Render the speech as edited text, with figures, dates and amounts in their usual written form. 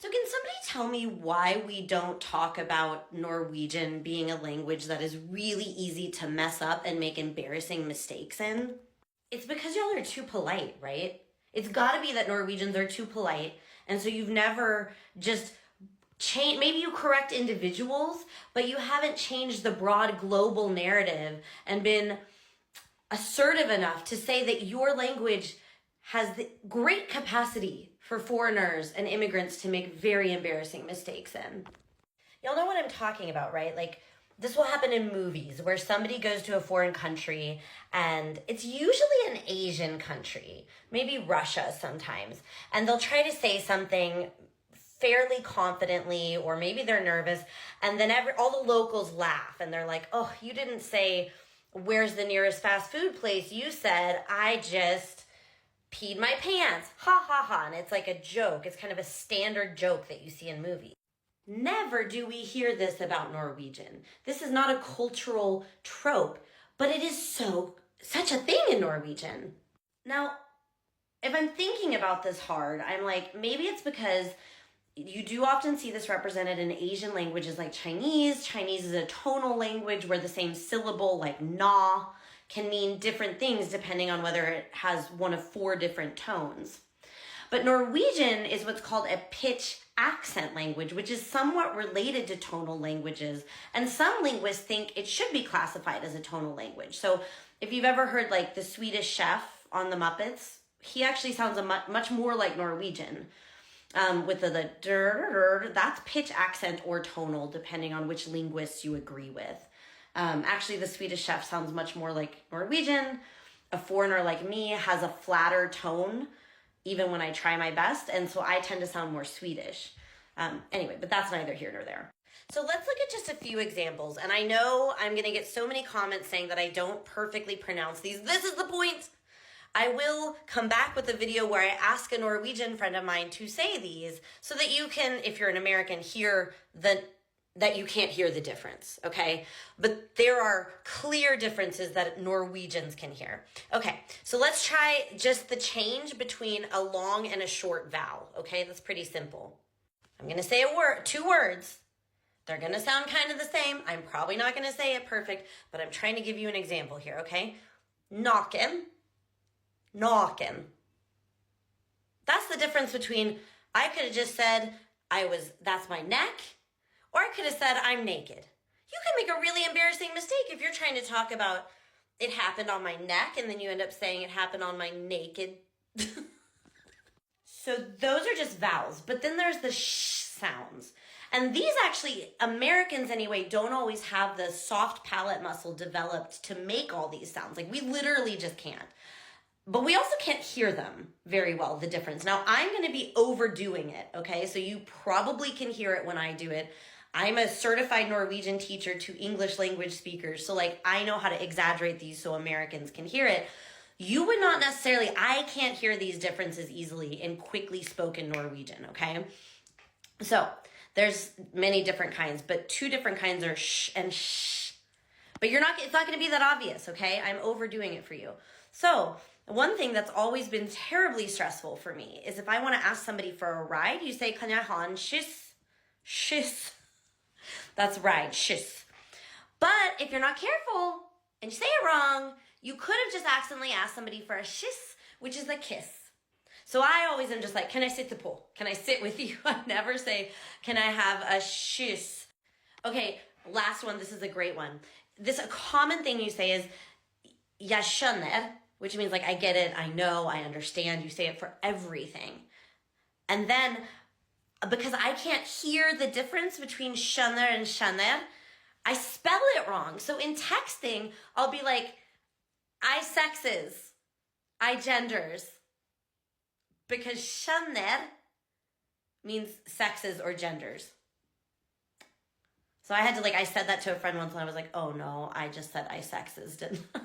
So can somebody tell me why we don't talk about Norwegian being a language that is really easy to mess up and make embarrassing mistakes in? It's because y'all are too polite, right? It's gotta be that Norwegians are too polite, and so you've never just changed, maybe you correct individuals, but you haven't changed the broad global narrative and been assertive enough to say that your language has the great capacity for foreigners and immigrants to make very embarrassing mistakes in. Y'all know what I'm talking about, right? Like, this will happen in movies where somebody goes to a foreign country and it's usually an Asian country, maybe Russia sometimes, and they'll try to say something fairly confidently, or maybe they're nervous, and then all the locals laugh and they're like, oh, you didn't say, where's the nearest fast food place? You said, I just peed my pants, ha ha ha, and it's like a joke. It's kind of a standard joke that you see in movies. Never do we hear this about Norwegian. This is not a cultural trope, but it is such a thing in Norwegian. Now, if I'm thinking about this hard, I'm like, maybe it's because you do often see this represented in Asian languages like Chinese. Chinese is a tonal language where the same syllable, like na, can mean different things depending on whether it has one of 4 different tones. But Norwegian is what's called a pitch accent language, which is somewhat related to tonal languages. And some linguists think it should be classified as a tonal language. So if you've ever heard like the Swedish chef on the Muppets, he actually sounds much more like Norwegian. With the that's pitch accent or tonal, depending on which linguists you agree with. Actually, the Swedish chef sounds much more like Norwegian. A foreigner like me has a flatter tone, even when I try my best, and so I tend to sound more Swedish. Anyway, but that's neither here nor there. So let's look at just a few examples, and I know I'm going to get so many comments saying that I don't perfectly pronounce these. This is the point! I will come back with a video where I ask a Norwegian friend of mine to say these so that you can, if you're an American, hear that you can't hear the difference, okay? But there are clear differences that Norwegians can hear. Okay, so let's try just the change between a long and a short vowel, okay? That's pretty simple. I'm gonna say 2 words. They're gonna sound kind of the same. I'm probably not gonna say it perfect, but I'm trying to give you an example here, okay? Naken. Naken. That's the difference between, I could have just said, that's my neck, or I could have said, I'm naked. You can make a really embarrassing mistake if you're trying to talk about, it happened on my neck, and then you end up saying it happened on my naked. So those are just vowels, but then there's the sh sounds. And these actually, Americans anyway, don't always have the soft palate muscle developed to make all these sounds. Like, we literally just can't. But we also can't hear them very well, the difference. Now, I'm going to be overdoing it, okay? So you probably can hear it when I do it. I'm a certified Norwegian teacher to English language speakers. So, like, I know how to exaggerate these so Americans can hear it. You would not necessarily, I can't hear these differences easily in quickly spoken Norwegian, okay? So, there's many different kinds, but 2 different kinds are sh and sh. But it's not going to be that obvious, okay? I'm overdoing it for you. So, one thing that's always been terribly stressful for me is if I want to ask somebody for a ride, you say, kan jeg ha en kyss? Kyss. That's ride, kyss. But if you're not careful and you say it wrong, you could have just accidentally asked somebody for a kyss, which is a kiss. So I always am just like, can I sit på? Can I sit with you? I never say, can I have a kyss? Okay, last one. This is a great one. A common thing you say is, jeg skjønner, which means like, I get it, I know, I understand. You say it for everything. And then, because I can't hear the difference between skjønner and skjønner, I spell it wrong. So in texting, I'll be like, I sexes, I genders. Because skjønner means sexes or genders. So I said that to a friend once and I was like, oh no, I just said I sexes, didn't I?